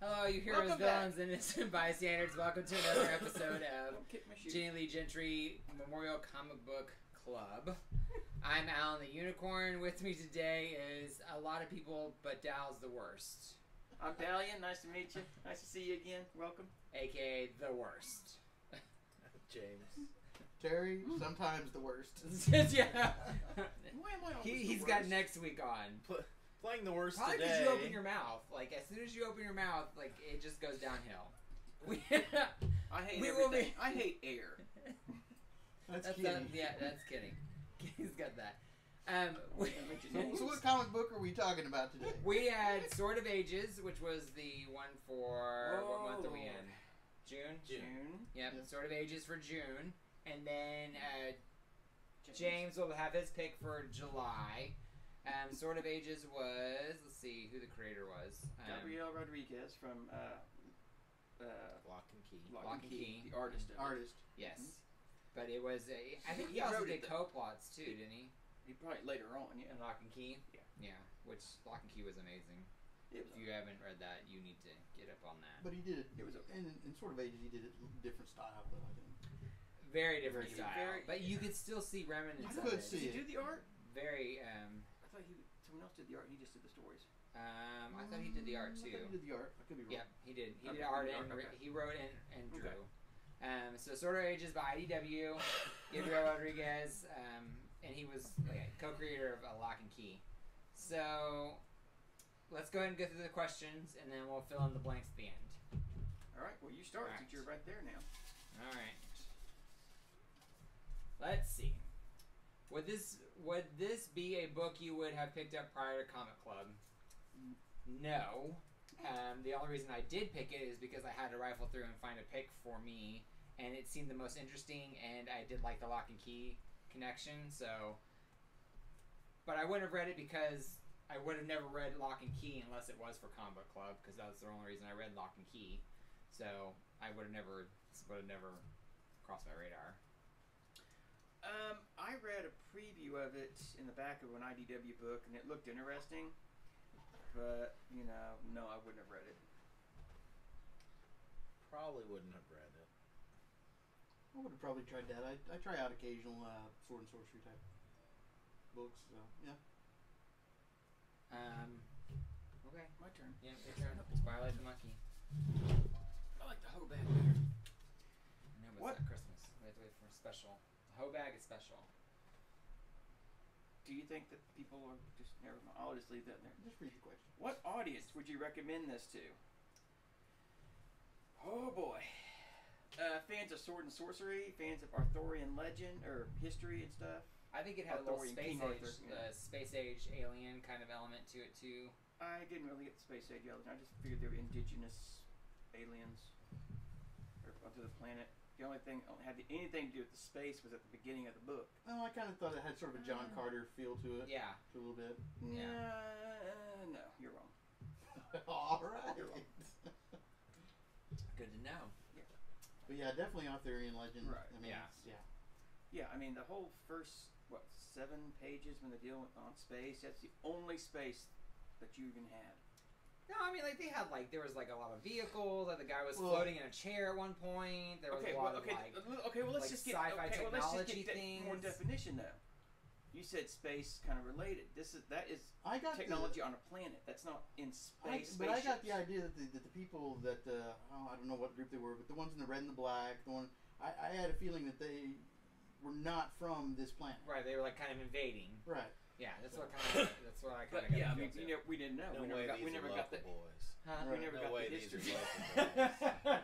Hello, you heroes, villains, and innocent bystanders. Welcome to another episode of Gentry Memorial Comic Book Club. I'm Alan the Unicorn. With me today is a lot of people, but Dal's the worst. I'm Dalian. Nice to meet you. Nice to see you again. Welcome. AKA the worst. James. Terry, sometimes the worst. Yeah. Why am I always He's the got worst? next week on. Playing the worst Probably today. because you open your mouth. Like, as soon as you open your mouth, like, it just goes downhill. I hate everything. I hate air. That's kidding. Yeah, that's kidding. He's got that. So what comic book are we talking about today? We had Sword of Ages, which was the one for... What month are we in? June? June. Yep, Yeah. Sword of Ages for June. And then James will have his pick for July. Sword of Ages was... Let's see who the creator was. Gabriel Rodriguez from Lock and Key. Lock and Key. The artist. Yes. Mm-hmm. But it was a... I think he He also wrote did it, co-plots too, didn't he? He probably later on, yeah. In Lock and Key? Yeah. Yeah, which Lock and Key was amazing. It was If you haven't read that, you need to get up on that. But he did it. It was okay. In Sort of Ages, he did it in different style, though, I think. Very different Very- style. very- but you could still see remnants You of could it. see Did he do the art? Very, I thought someone else did the art and he just did the stories. I thought he did the art I thought he too. did the art. I could be wrong. Yep, he did. He Okay, did art he did and art, okay. he wrote and drew. Okay. So Sword of Ages by IDW, Gabriel Rodriguez, and he was co-creator of Lock and Key. So let's go ahead and go through the questions, and then we'll fill in the blanks at the end. All right. Well, you start All right. since you're right there now. All right. Let's see. Would this be a book you would have picked up prior to Comic Club? No. The only reason I did pick it is because I had to rifle through and find a pick for me, and it seemed the most interesting, and I did like the Lock and Key connection, so... But I wouldn't have read it because I would have never read Lock and Key unless it was for Comic Club, because that was the only reason I read Lock and Key. So I would have never crossed my radar. I read a preview of it in the back of an IDW book, and it looked interesting. But, no, I wouldn't have read it. Probably wouldn't have read it. I would have probably tried that. I try out occasional sword and sorcery type books, so yeah. Okay. My turn. Yeah, your turn. Twilight the Monkey. I like the hoe bag better. I know, but What? it's not Christmas. We have to wait for a special. The hoe bag is special. Do you think that people are just never mind? I'll just leave that there. Just read the question. What audience would you recommend this to? Oh boy. Fans of sword and sorcery, fans of Arthurian legend or history and stuff. I think it had a little Arthurian, space King age, Arthur, yeah. space age alien kind of element to it too. I didn't really get the space age element. I just figured they were indigenous aliens or onto the planet. The only thing that had anything to do with the space was at the beginning of the book. Well, I kind of thought it had sort of a John Carter feel to it. Yeah. A little bit. No, you're wrong. All right. You're wrong. Good to know. But yeah, definitely Arthurian legend. Right. I mean, Yeah. Yeah, I mean the whole first 7 pages when they deal on space. That's the only space that you even had. No, I mean they had there was a lot of vehicles. Like the guy was Well, floating in a chair at one point. There was a lot of let's just get sci-fi technology more things. definition though. You said space kind of related. That is I got technology on a planet. That's not in space. But I got the idea that the people that I don't know what group they were, but the ones in the red and the black, I had a feeling that they were not from this planet. Right, they were kind of invading. Right. Yeah, that's what I kind But of. yeah, I mean, we didn't know. No we way never these are got the local boys. Huh? we never No got way the these are history. local boys.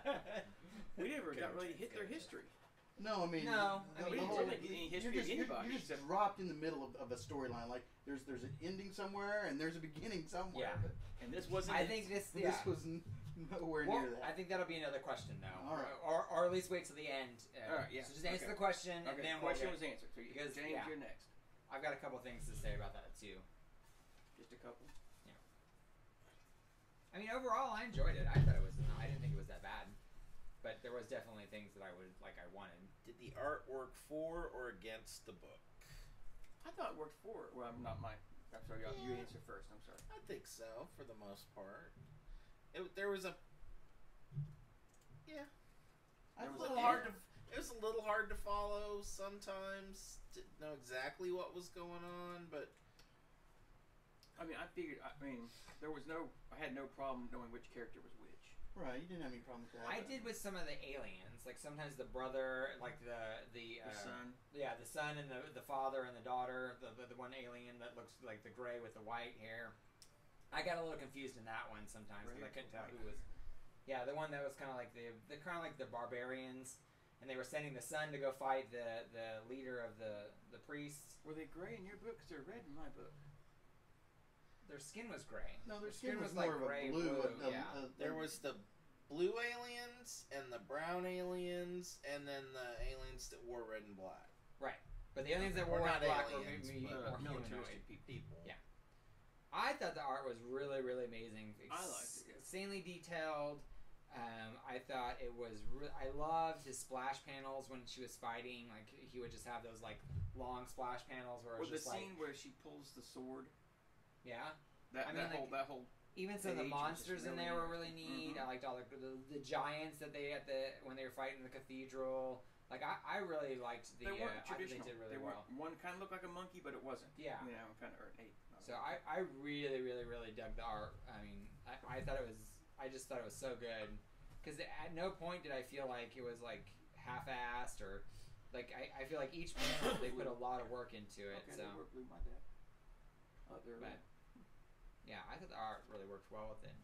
We never got really hit their history. No, I mean, No, I mean, we the didn't get any history of anybody. You're just dropped in the middle of a storyline. Like there's an ending somewhere and there's a beginning somewhere. Yeah. And this wasn't. I think this. But Yeah. this was nowhere near that. I think that'll be another question though. All right. Or at least wait till the end. All right, yeah. So just answer Okay. the question, and Okay, then the question was answered. So Because, James, yeah. you're next. I've got a couple things to say about that too. Just a couple. I mean, overall, I enjoyed it. I thought it was. I didn't think it was that bad, but there was definitely things that I wanted. Did the art work for or against the book? I thought it worked for it. Well, I'm not my. I'm sorry, you answer first. I'm sorry. I think so, for the most part. there was a I It was thought- a little hard to. It was a little hard to follow sometimes. Didn't know exactly what was going on, but I mean, I figured. I mean, I had no problem knowing which character was which. Right, you didn't have any problem with that. I did with some of the aliens. Like sometimes the brother, like the son. Yeah, the son and the father and the daughter. The one alien that looks like the gray with the white hair. I got a little confused in that one sometimes because I couldn't tell who was. Yeah, the one that was kind of like the barbarians, and they were sending the son to go fight the leader of the priests. Were they gray in your book? Because they're red in my book. Their skin was gray. No, their skin was like more of gray, a blue. yeah. there was the blue aliens and the brown aliens, and then the aliens that wore red and black. Right, but the aliens that wore Or red and not black were aliens, maybe but more militaristic humanoid. People. Yeah. I thought the art was really, really amazing. I liked it. Yeah. Insanely detailed. I thought it was. I loved his splash panels when she was fighting. Like he would just have those like long splash panels where it Or was the just like, scene where she pulls the sword. yeah. That whole. Even some of the Age was monsters just in there were really really neat. Mhm. I liked all the giants that they had when they were fighting in the cathedral. Like I really liked the. They weren't I think traditional. they did really they well. One kind of looked like a monkey, but it wasn't. Yeah. You know, kind of or an ape. So I really, really, really dug the art. I mean, I thought it was. I just thought it was so good. Because at no point did I feel like it was like half-assed or like I feel like each panel they put a lot of work into it. Okay, So they were blue, my bad. Oh, they're but yeah, I thought the art really worked well with it.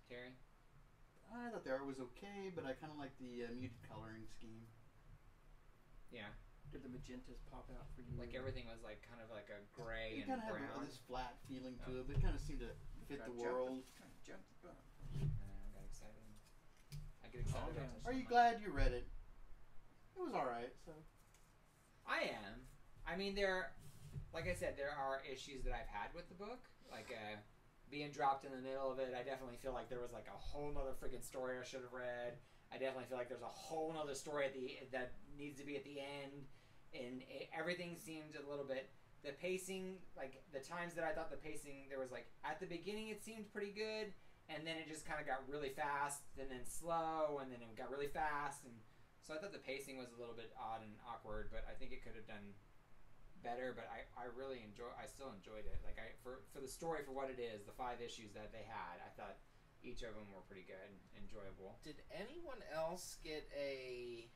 Terry? I thought the art was okay, but I kind of like the muted coloring scheme. Yeah, Did the magentas pop out for you? like everything was like kind of like a gray It and kind of had brown. this flat feeling to it, but it kind of seemed to fit the world. Trying to jump the gun. I got excited. I get excited. Oh, about yeah. touching Are you the glad you read it? It was all right. So I am. I mean, like I said, there are issues that I've had with the book, like being dropped in the middle of it. I definitely feel like there was like a whole nother freaking story I should have read. I definitely feel like there's a whole nother story that needs to be at the end, and everything seemed a little bit. The pacing, like the times that I thought the pacing, there was like at the beginning it seemed pretty good, and then it just kind of got really fast, and then slow, and then it got really fast, and so I thought the pacing was a little bit odd and awkward, but I think it could have done better. But I still enjoyed it. Like for the story, for what it is, the 5 issues that they had, I thought each of them were pretty good, enjoyable. Did anyone else get an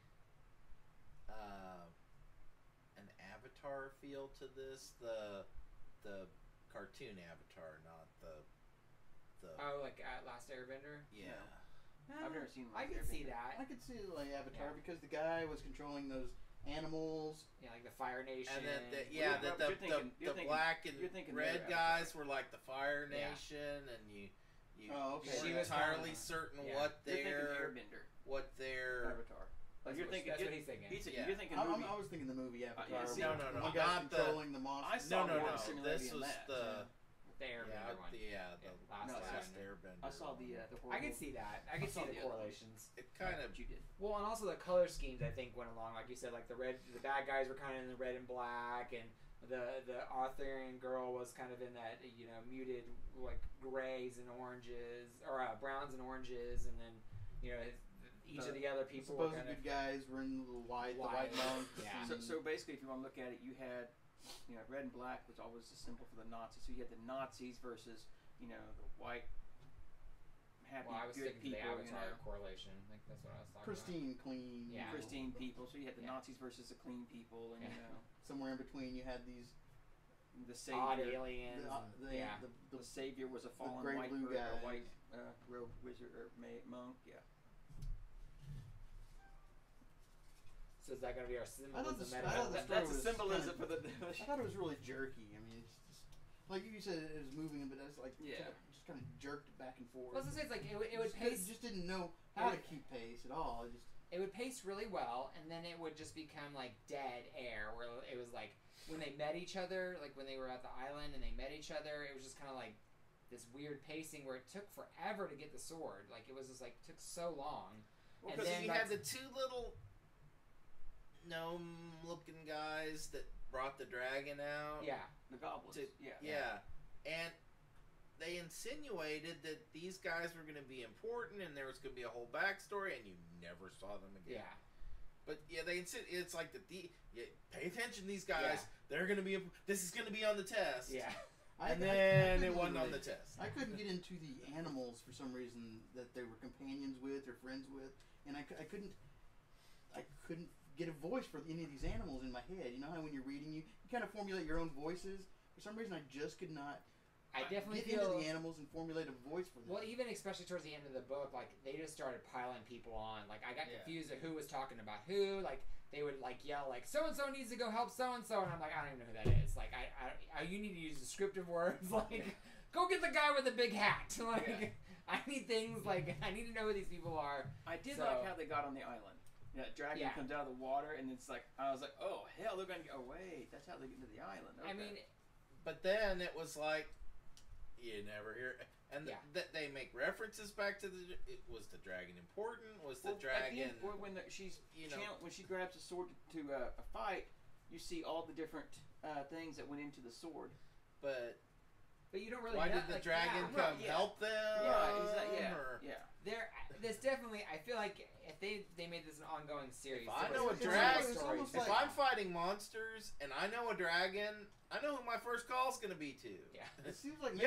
Avatar feel to this? The cartoon Avatar, not the. Oh, like Last Airbender. Yeah. I've never seen. I Last could see Airbender. that. I could see like Avatar Yeah. because the guy was controlling those animals. Yeah, like the Fire Nation. And then the You're thinking- black and you're thinking red their guys were like the Fire Yeah. Nation, and you Oh, okay. weren't She was entirely kinda- certain yeah. what You're thinking their Airbender, Avatar. That's you're what, thinking. that's You're, what he's thinking. Yeah. you're thinking I movie. was thinking the movie Avatar. see, no, One no, guy's not the- controlling the monster. I saw no. more similarity This in was that. The Airbender one. the Last No, last Airbender. Airbender. I saw the horrible. I could see that. I could I saw see the the other one. correlations. It kind of you did. Well, and also the color schemes I think went along, like you said, like the bad guys were kind of in the red and black, and the Arthurian girl was kind of in that muted like grays and oranges or browns and oranges, and then each of the other The people were supposed kind of good guys were in the white White. monks. Yeah. and- So basically, if you want to look at it, you had, red and black was always the symbol for the Nazis. So you had the Nazis versus, the white, happy, well, I was good thinking people. the Avatar correlation. Like that's what I was talking pristine, clean. Yeah. Pristine people. So you had the Yeah. Nazis versus the clean people, and Yeah. Somewhere in between, you had these. the about. Odd savior. aliens. and- yeah. The savior was a fallen great white blue or guys. white robe wizard or monk. Yeah. So is that going to be our I symbolism? thought metaphor? the story That's a was symbolism kinda- for the. I thought it was really jerky. I mean, it's just like you said, it was moving, but that's like Yeah. just kind of jerked back and forth. Well, I was gonna say it's like it would pace. Just didn't know how to keep pace at all. It just It would pace really well, and then it would just become like dead air, where it was like when they met each other, like when they were at the island and they met each other, it was just kind of like this weird pacing where it took forever to get the sword. Like it was just like took so long. Well, And because then you had that's- the two little gnome-looking guys that brought the dragon out. Yeah, The goblins. To- yeah. Yeah, and they insinuated that these guys were going to be important and there was going to be a whole backstory, and you never saw them again. Yeah. But yeah, it's like pay attention to these guys. They're going to be. This is going to be on the test. Yeah. And then it wasn't on the test. I couldn't get into the animals for some reason that they were companions with or friends with, and I couldn't get a voice for any of these animals in my head. You know how when you're reading, you kind of formulate your own voices. For some reason, I just could not. I definitely get feel into the animals and formulate a voice for them. Well, even especially towards the end of the book, like they just started piling people on. Like I got confused at who was talking about who. Like they would like yell like so and so needs to go help so and so, and I'm like I don't even know who that is. Like I you need to use descriptive words like go get the guy with the big hat. Like I need things like I need to know who these people are. I did like how they got on the island. Yeah, dragon comes out of the water, and it's like I was like, oh hell, they're gonna go. Oh wait, that's how they get to the island. Okay. I mean, but then it was like. You never hear, and they make references back to was the dragon important? Was the dragon? When she's when she grabs a sword to fight, you see all the different things that went into the sword. But you don't really. Why know, did the like, dragon come help them? There's definitely. I feel like if they made this an ongoing series. If I know a dragon. If I'm fighting monsters and I know a dragon. I know who my first call's gonna be to. Yeah. It seems like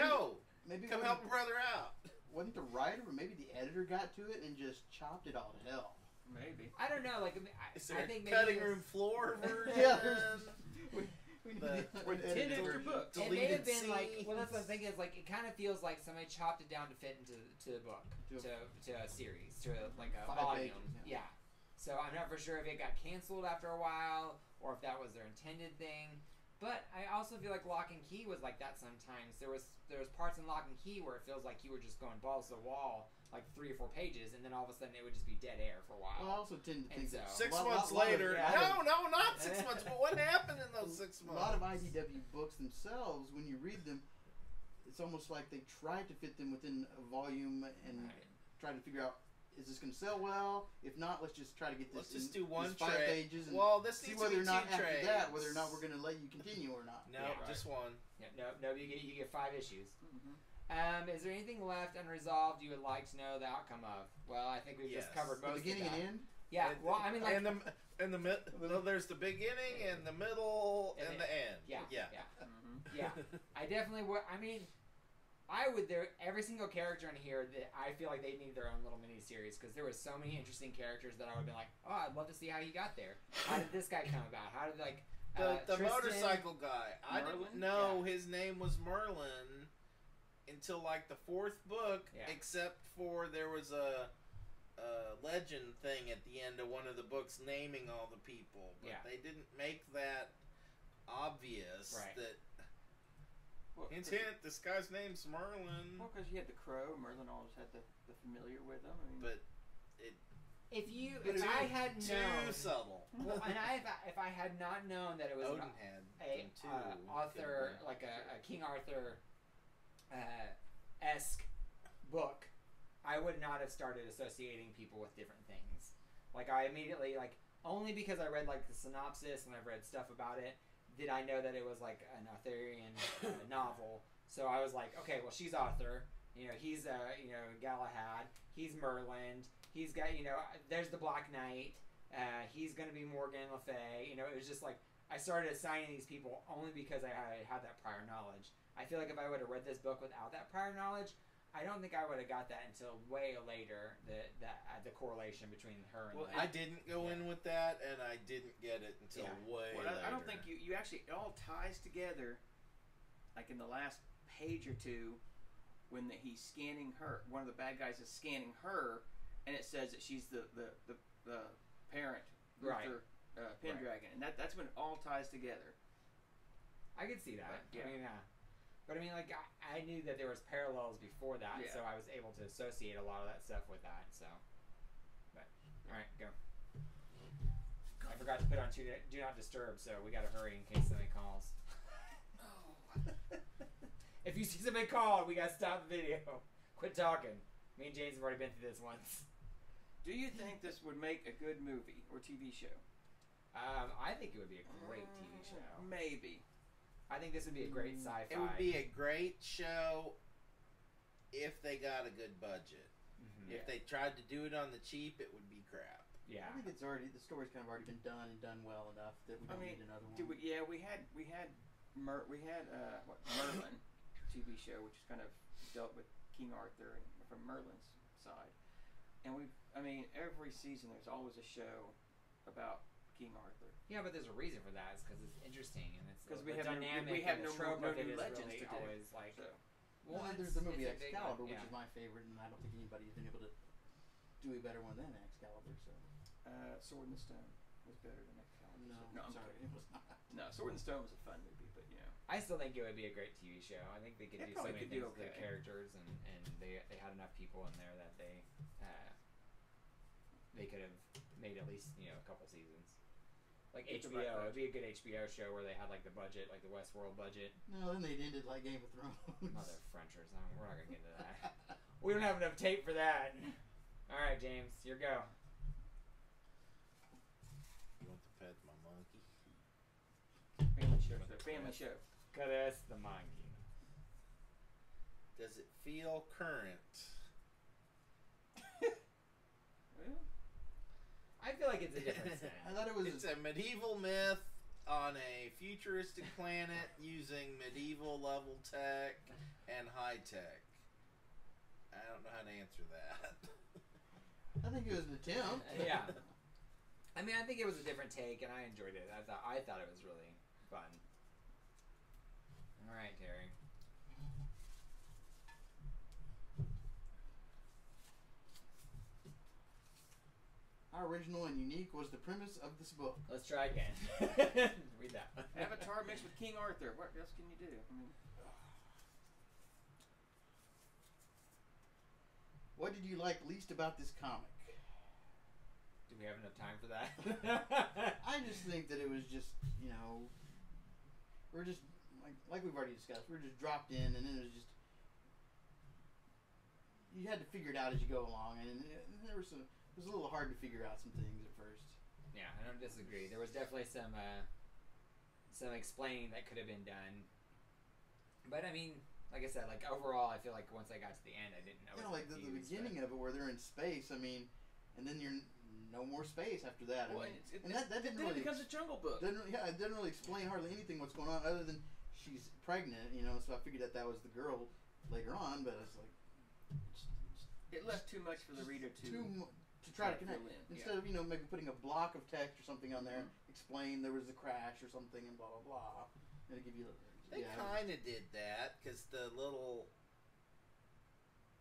maybe come help a brother out. Wasn't the writer or maybe the editor got to it and just chopped it all to hell? Maybe. I don't know. Like I think maybe cutting room floor version. With 10 extra books. It may have been like. Well, that's the thing is like it kind of feels like somebody chopped it down to fit into the book to a series to like a volume. Yeah. So I'm not for sure if it got canceled after a while or if that was their intended thing. But I also feel like Lock and Key was like that sometimes. There was parts in Lock and Key where it feels like you were just going balls to the wall, like 3 or 4 pages, and then all of a sudden it would just be dead air for a while. Well, I also tend to think that 6 months later. No, not 6 months. But what happened in those 6 months? A lot of IDW books themselves, when you read them, it's almost like they tried to fit them within a volume and try to figure out. Is this going to sell well? If not, let's just try to get this. Let's just do one 5 pages and see whether or not after that, whether or not we're going to let you continue or not. No, just one. Yeah, no, you get 5 issues. Mm-hmm. Is there anything left unresolved you would like to know the outcome of? Well, I think we've just covered most. The beginning and end. Yeah. Well, I mean, like and the middle. There's the beginning and the middle and the end. Yeah. Mm-hmm. Yeah. I definitely would. I mean. Every single character in here that I feel like they need their own little mini series because there was so many interesting characters that I would have been like, oh, I'd love to see how he got there. How did this guy come about? How did the motorcycle guy? I didn't know his name was Merlin until like the 4th book, except for there was a legend thing at the end of one of the books naming all the people, but they didn't make that obvious that. Hint, this guy's name's Merlin. Well, because you had the crow. Merlin always had the familiar with him. I mean, but if I had known, too subtle. Well, and if I had not known that it was author like a King Arthur esque book, I would not have started associating people with different things. Like I immediately only because I read like the synopsis and I've read stuff about it. Did I know that it was like an Arthurian novel? So I was like, okay, well she's Arthur. He's Galahad. He's Merlin. He's got there's the Black Knight. He's gonna be Morgan Le Fay. It was just like I started assigning these people only because I had that prior knowledge. I feel like if I would have read this book without that prior knowledge, I don't think I would have got that until way later. The correlation between her and. Well, I didn't go in with that, and I didn't get it until way later. I don't think you actually it all ties together. Like in the last page or two, when he's scanning her, one of the bad guys is scanning her, and it says that she's the parent, Luther Pendragon, and that's when it all ties together. I could see that. But I mean, like I knew that there was parallels before that, so I was able to associate a lot of that stuff with that. So, but all right, go. I forgot to put on do not disturb, so we got to hurry in case somebody calls. If you see somebody call, we got to stop the video. Quit talking. Me and James have already been through this once. Do you think this would make a good movie or TV show? I think it would be a great TV show. Maybe. I think this would be a great sci-fi. It would be a great show if they got a good budget. Mm-hmm. If they tried to do it on the cheap, it would be crap. Yeah, I think the story's kind of already been done and done well enough that we don't need another one. We had Merlin TV show, which kind of dealt with King Arthur and from Merlin's side, and every season there's always a show about King Arthur. Yeah, but there's a reason for that. It's because it's interesting and it's because we have no new legends really to do. Always like. So. Well, there's the movie Excalibur, which is my favorite, and I don't think anybody's been able to do a better one than Excalibur. So, Sword in the Stone was better than Excalibur. No, I'm sorry, it was not. No, Sword in the Stone was a fun movie, but I still think it would be a great TV show. I think they could do so many things with the characters, and they had enough people in there that they could have made at least a couple seasons. Like HBO, it'd be a good HBO show where they had like the budget, like the Westworld budget. No, then they'd ended like Game of Thrones. Mother Frenchers, we're not gonna get into that. We don't have enough tape for that. All right, James, your go. You want to pet my monkey? Family show. Family show. Caress the monkey. Does it feel current? Well, I feel like it's a different thing. I thought it was. It's a medieval myth on a futuristic planet using medieval level tech and high tech. I don't know how to answer that. I think it was an attempt. Yeah. I think it was a different take, and I enjoyed it. I thought it was really fun. All right, Terry. How original and unique was the premise of this book? Let's try again. Read that. Avatar mixed with King Arthur. What else can you do? What did you like least about this comic? Do we have enough time for that? I just think that it was just, we're just, like we've already discussed, we're just dropped in, and then it was just, you had to figure it out as you go along, and it was a little hard to figure out some things at first. Yeah, I don't disagree. There was definitely some explaining that could have been done. But like I said, overall, I feel like once I got to the end, I didn't know. Like the beginning of it, where they're in space. And then you're no more space after that. Well, that didn't really. It becomes a Jungle Book. It didn't really explain hardly anything what's going on, other than she's pregnant. So I figured that was the girl later on, but it's like it left too much for the reader to try to connect. Instead of maybe putting a block of text or something on there, explain there was a crash or something and blah blah blah, and it give you. They kind of did that because the little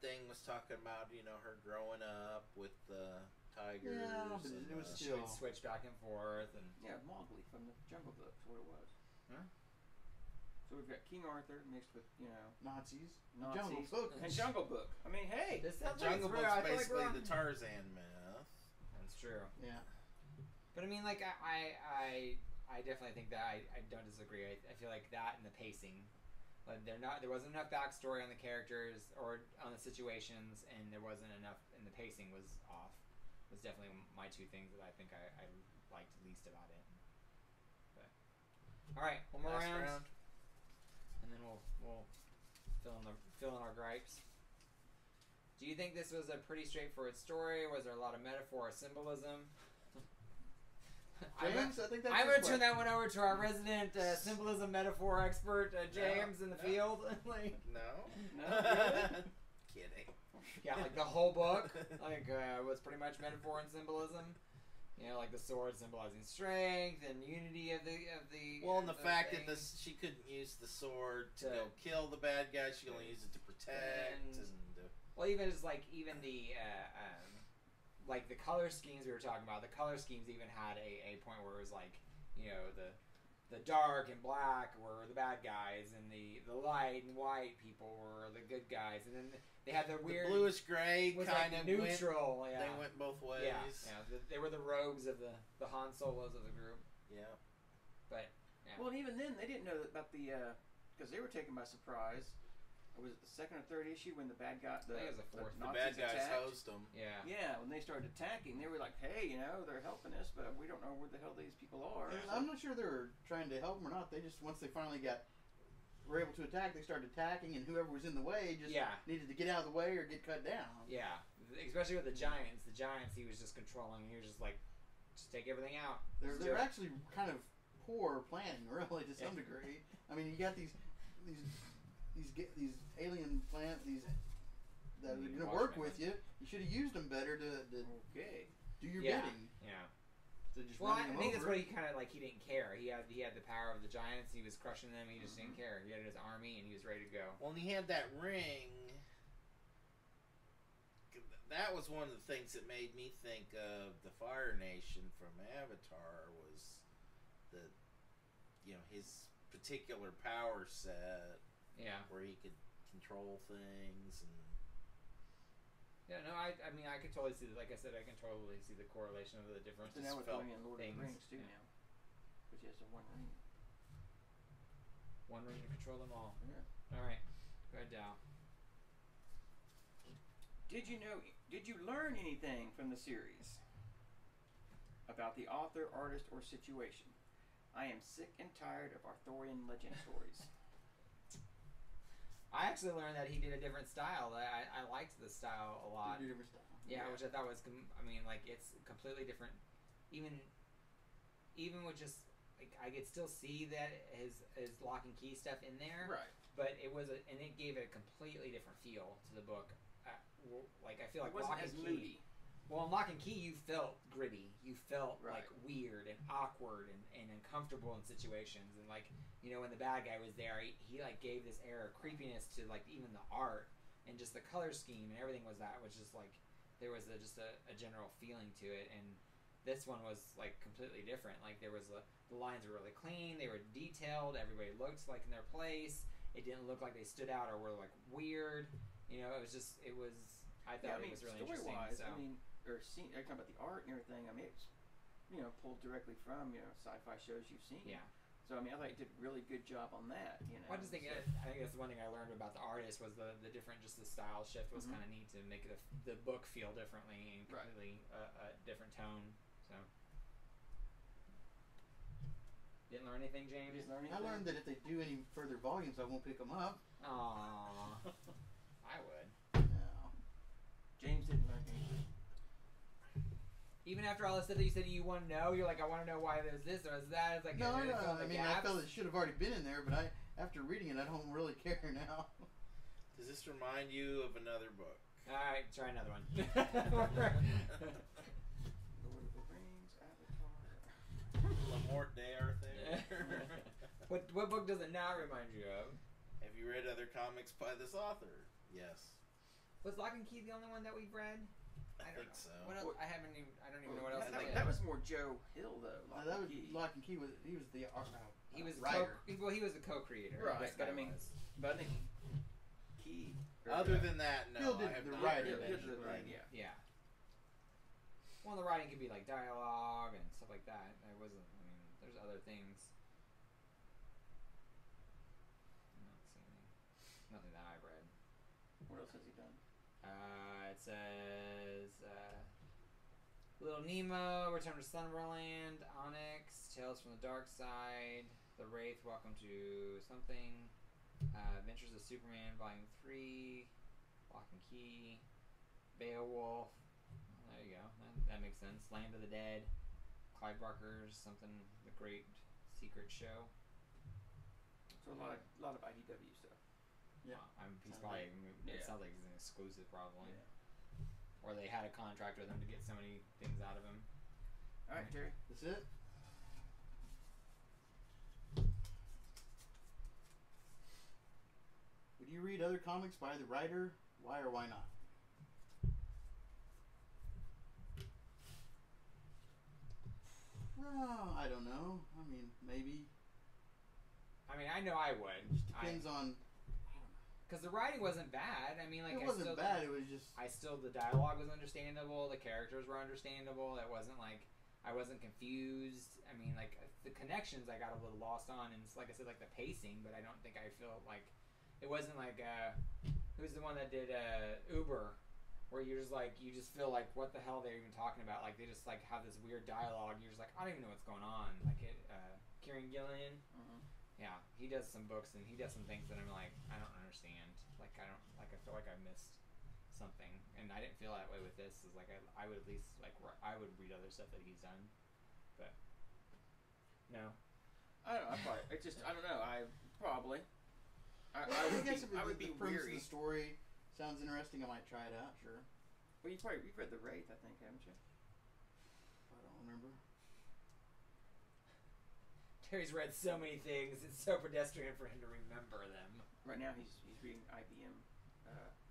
thing was talking about her growing up with the tigers. Yeah, but it was she would switch back and forth and Mowgli from the Jungle Book is what it was. Huh? So we've got King Arthur mixed with Nazis. Jungle Book and Jungle Book. Hey, this sounds Jungle like Book's basically the Tarzan myth. That's true. Yeah. But I definitely think that I don't disagree. I feel like that and the pacing, there wasn't enough backstory on the characters or on the situations, and there wasn't enough, and the pacing was off. Was definitely my two things that I think I liked least about it. But all right, one more round, and then we'll fill in our gripes. Do you think this was a pretty straightforward story? Was there a lot of metaphor or symbolism? James, I think that's I'm going to turn that one over to our resident symbolism metaphor expert, James, in the field. No. Really? Kidding. Yeah, the whole book was pretty much metaphor and symbolism. Like the sword symbolizing strength and unity of the. Well, and the fact that she couldn't use the sword to go kill the bad guy, she could only use it to protect. Well, even the the color schemes we were talking about. The color schemes even had a point where it was the dark and black were the bad guys, and the light and white people were the good guys, and then they had the weird bluish gray kind of neutral. They went both ways. Yeah. They were the rogues of the Han Solos of the group. Yeah. But well, and even then they didn't know about the because they were taken by surprise. Was it the second or third issue when the bad guy, I think it was the fourth. The bad guys hosed them. Yeah. Yeah, when they started attacking, they were like, "Hey, they're helping us, but we don't know where the hell these people are." I'm not sure they were trying to help them or not. They just once they finally got were able to attack, they started attacking, and whoever was in the way just needed to get out of the way or get cut down. Yeah, especially with the Giants. The Giants, he was just controlling. He was just like, just take everything out. They're actually kind of poor planning, really, to some degree. I mean, you got these alien plant that are going to work with you. You should have used them better to do your bidding. Yeah. So just I think that's what he kind of like. He didn't care. He had the power of the Giants. He was crushing them. He just didn't care. He had his army and he was ready to go. Well, and he had that ring. That was one of the things that made me think of the Fire Nation from Avatar. Was his particular power set. Yeah. Where he could control things and. Yeah, no, I mean, I could totally see. Like I said, I can totally see the correlation of the different. So now we're going in Lord of the Rings too now, which has the one ring. One ring to control them all. Yeah. All right, go ahead, Dow. Did you learn anything from the series about the author, artist, or situation? I am sick and tired of Arthurian legend stories. I actually learned that he did a different style. I liked the style a lot. Different style. Yeah, which I thought was. I mean, like it's completely different. Even with just like I could still see that his lock and key stuff in there. Right. But it was and it gave it a completely different feel to the book. Like I feel like it wasn't Lock as and moody. Key. Well, in Lock and Key, you felt gritty. You felt right. like weird and awkward and uncomfortable in situations. And like when the bad guy was there, he like gave this air of creepiness to like even the art and just the color scheme and everything was just like there was just a general feeling to it. And this one was like completely different. Like there was the lines were really clean. They were detailed. Everybody looked like in their place. It didn't look like they stood out or were like weird. It was just it was. I thought it was really interesting. Story-wise, so. I talking about the art and everything. I mean, it's pulled directly from sci-fi shows you've seen. Yeah. So I mean, I thought you did a really good job on that. I just think I think that's one thing I learned about the artist was the different just the style shift was kind of neat to make the book feel differently and completely a different tone. So. Didn't learn anything, James? Didn't learn anything? I learned that if they do any further volumes, I won't pick them up. Aww. I would. No. James didn't learn anything. Even after all the stuff that you said you want to know, you're like, I want to know why there's this or there's that. It's like no. I mean, I felt it should have already been in there, but after reading it, I don't really care now. Does this remind you of another book? All right, try another one. Lord of the Rings, Avatar. La Morte de Arthur. What book does it not remind you of? Have you read other comics by this author? Yes. Was Lock and Key the only one that we've read? I think so. What else? I don't even know what else. That was more Joe Hill though. Lock and Key he was the he was writer. He was the co-creator. Right, but I mean, Key. Other than that, no. Hill did the writing. Yeah. Well, the writing could be like dialogue and stuff like that. I mean, there's other things. I'm not seeing nothing that I've read. What else has he done? It says Little Nemo, Return to Slumberland, Onyx, Tales from the Dark Side, The Wraith, Welcome to Something, Adventures of Superman, Volume 3, Lock and Key, Beowulf. Oh, there you go. That makes sense. Land of the Dead, Clive Barker's something, The Great Secret Show. So a lot of IDW stuff. Yeah, he's probably. It sounds like he's an exclusive, probably. Yeah. Or they had a contract with him to get so many things out of him. All right, Jerry. That's it. Would you read other comics by the writer? Why or why not? Well, I don't know. I mean, maybe. I mean, I know I would. It just depends on. Because the writing wasn't bad. I mean, like it wasn't bad. It was just. The dialogue was understandable. The characters were understandable. It wasn't like I wasn't confused. I mean, like the connections I got a little lost on, and it's like I said, like the pacing. But I don't think I feel like it wasn't like who's the one that did Uber, where you just feel like what the hell they're even talking about. Like they just like have this weird dialogue. You're just like I don't even know what's going on. Like Kieran Gillian. Mm-hmm. Yeah, he does some books and he does some things that I'm like, I don't understand. Like I feel like I missed something, and I didn't feel that way with this. Is like I would at least I would read other stuff that he's done, but no. I don't know. I don't know. I guess I would be the premise weary. of the story sounds interesting. I might try it out. Sure. Well, you've read The Wraith, I think, haven't you? I don't remember. Terry's read so many things; it's so pedestrian for him to remember them. Right now, he's reading IBM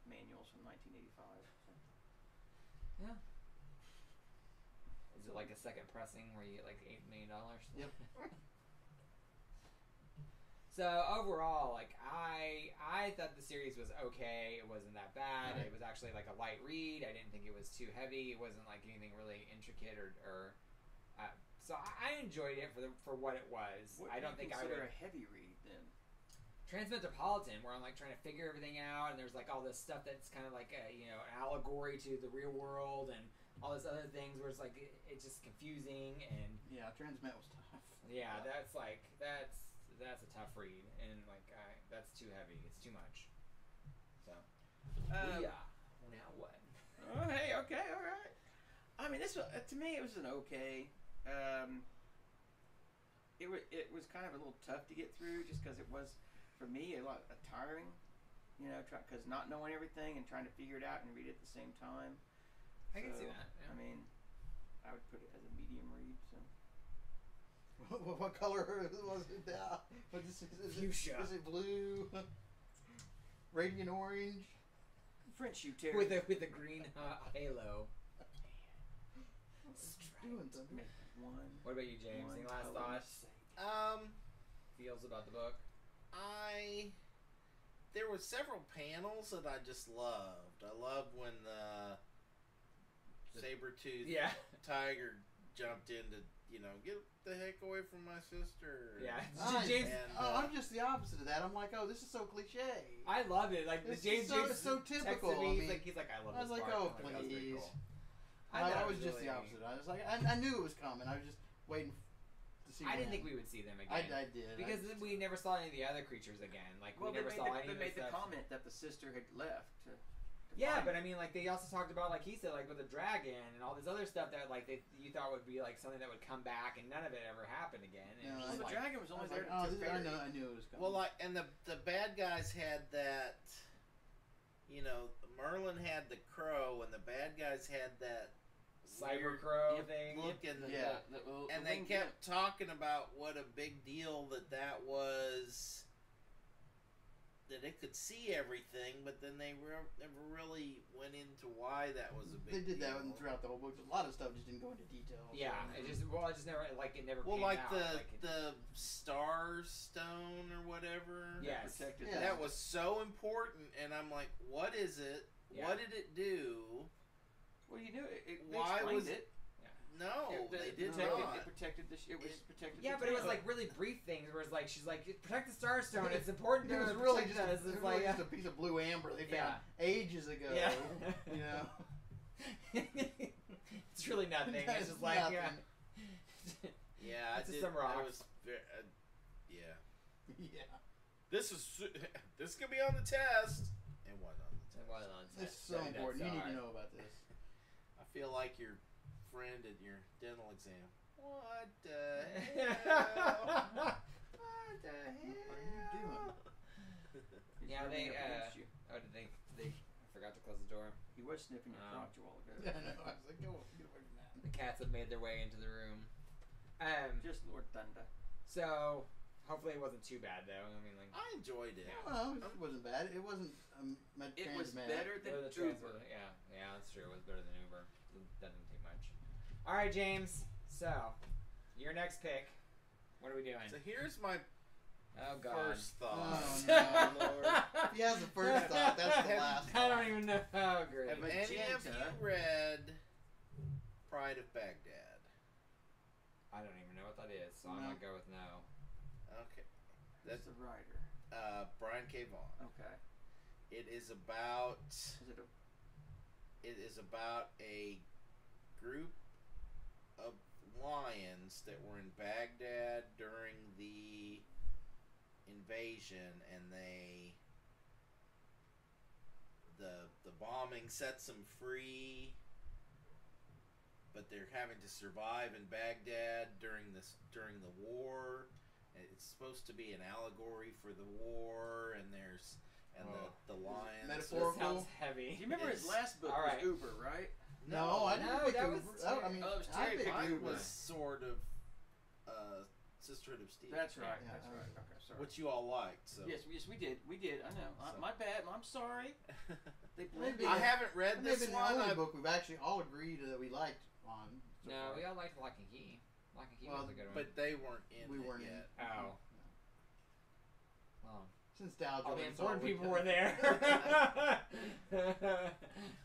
manuals from 1985. So. Yeah. Is it like a second pressing where you get like $8 million? Yep. So overall, like I thought the series was okay. It wasn't that bad. Right. It was actually like a light read. I didn't think it was too heavy. It wasn't like anything really intricate or so I enjoyed it for what it was. What I don't do you think I would consider a heavy read then. Transmetropolitan, where I'm like trying to figure everything out, and there's like all this stuff that's kind of like a, an allegory to the real world, and all this other things where it's like it's just confusing and Yeah, Transmet was tough. yeah, that's a tough read, and like that's too heavy. It's too much. So yeah, now what? Oh, hey, okay, all right. I mean, this was, to me it was an okay. It was kind of a little tough to get through, just because it was, for me, a lot tiring. Because not knowing everything and trying to figure it out and read it at the same time. I can see that. Yeah. I mean, I would put it as a medium read. So. What color was it now? Fuchsia. Is it blue? Radiant orange? French you, Terry. With a green halo. Doing something. What about you, James? Any last thoughts? Feels about the book? There were several panels that I just loved. I loved when the saber-toothed tiger jumped in to, get the heck away from my sister. Yeah. James, I'm just the opposite of that. I'm like, this is so cliche. I love it. Like, James is so typical. Me, he's like, I love this. I was like, part. Please. Cool. I was just the opposite. I was like, I knew it was coming. I was just waiting to see. I didn't think we would see them again. I did. Because we never saw any of the other creatures again. Like, we never saw any of the They made the stuff. comment that the sister had left. Yeah, but I mean, like, they also talked about, like he said, like, with the dragon and all this other stuff that, like, you thought would be, like, something that would come back, and none of it ever happened again. And the dragon was only there I knew it was coming. Well, and the bad guys had that, Merlin had the crow, and the bad guys had that Cyber crow thing. And they kept talking about what a big deal that was. That it could see everything, but then they never really went into why that was a big deal. They did that throughout the whole book. A lot of stuff just didn't go into detail. Yeah, so. it just never Well, came like out. the Star Stone or whatever. Yes. That was so important, and I'm like, what is it? Yeah. What did it do? Well, you knew it. Why was it? No, they did not. It protected the. It was protected. Yeah, but it was like really brief things. Where it's like she's like, protect the Starstone. It's important. It was really just a piece of blue amber they found ages ago. Yeah. It's really nothing. It's just like nothing. Yeah, it's just some rocks. It was This could be on the test. It wasn't on the test. This is so important. You need to know about this. I feel like your friend at your dental exam. What the hell? What the hell? What are you doing? Yeah, they forgot to close the door. He was sniffing your crotch a while ago. Yeah, I know. I was like, get away from that. The cats have made their way into the room. Just Lord Thunder. So hopefully it wasn't too bad though. I mean, like I enjoyed it. Well, it wasn't bad. It wasn't. It was better than Uber. Yeah, that's true. It was better than Uber. That didn't take much. All right, James. So your next pick. What are we doing? So here's my first thought. Oh no, Lord! If he has the first thought, that's the last. I don't even know. Oh, great. Have any of you read Pride of Baghdad? I don't even know what that is, so I'm gonna go with no. Okay. That's the writer. Brian K. Vaughan. Okay. It is about. Is it It is about a group of lions that were in Baghdad during the invasion, and the bombing sets them free, but they're having to survive in Baghdad during the war. It's supposed to be an allegory for the war, and the lions. Metaphorical. This sounds heavy. Do you remember his last book was Uber, right? No, I didn't pick Uber. It was Terry. Mine was sort of Sisterhood of Steel. That's right. That's right. Okay, sorry. Which you all liked. So. Yes, we did. I know. My bad. I'm sorry. I haven't read this one. The only book we've actually all agreed that we liked on. So far. We all liked Lock and Key. Lock and Key was a good one. But they weren't in it yet. Oh. Well. Nostalgia. All the important people were there.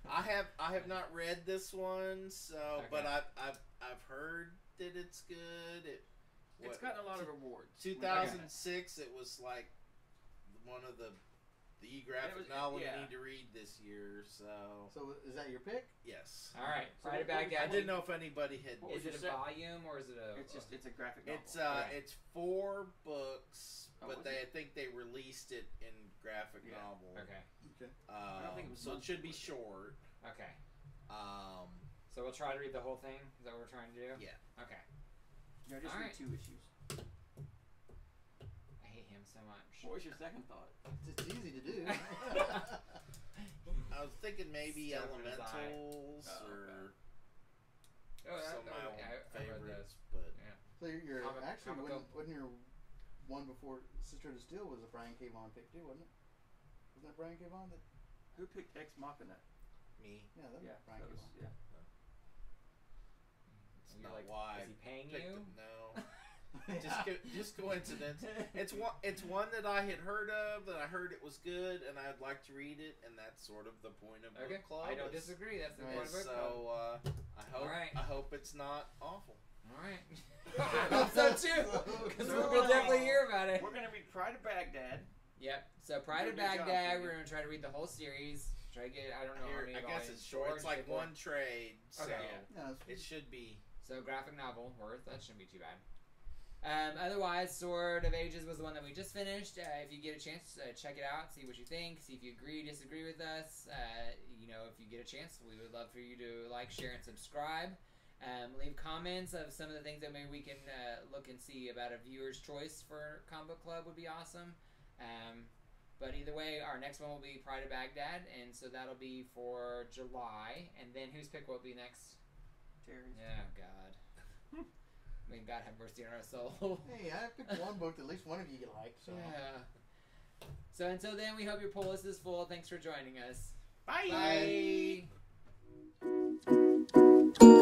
I have not read this one, so but I've heard that it's good. It's gotten a lot of awards. 2006, it was like one of the graphic novel you need to read this year. So is that your pick? Yes. All right. Pride of Baghdad. I didn't know if anybody had. Is it a volume or is it a? It's a graphic novel. It's 4 books, but I think they released it in graphic novel. Okay. I don't think it was. So it should be short. Okay. So we'll try to read the whole thing. Is that what we're trying to do? Yeah. Okay. No, just read 2 issues. I hate him so much. What was your second thought? It's easy to do. I was thinking maybe Elementals or some of my favorites, but so you're actually wasn't your one before Sisterhood of Steel was a Brian K. Vaughan pick too, wasn't it? Wasn't that Brian K. Vaughan that? Who picked Ex Machina? Me. Yeah, that was Brian K. Vaughan. Yeah. It's not why. Is he paying you? No. just coincidence. It's one that I had heard of, that I heard it was good, and I'd like to read it, and that's sort of the point of book club. I don't disagree. That's the point of book club. So I hope it's not awful. All right. I hope so too, because we'll definitely hear about it. We're gonna read Pride of Baghdad. Yep. So Pride of Baghdad, we're gonna try to read the whole series. Try to get. I don't know how many. I guess it's short. It's like one trade. So it should be. So graphic novel worth. That shouldn't be too bad. Otherwise, Sword of Ages was the one that we just finished. If you get a chance, check it out, see what you think, see if you agree, disagree with us. If you get a chance, we would love for you to like, share, and subscribe. Leave comments of some of the things that maybe we can look and see about a viewer's choice for Comic Book Club would be awesome. But either way, our next one will be Pride of Baghdad, and so that'll be for July. And then whose pick will be next? Terry's. Oh, God. I mean, God have mercy on our soul. Hey, I picked one book that at least one of you get like. So. Yeah. So until then, we hope your pull list is full. Thanks for joining us. Bye. Bye.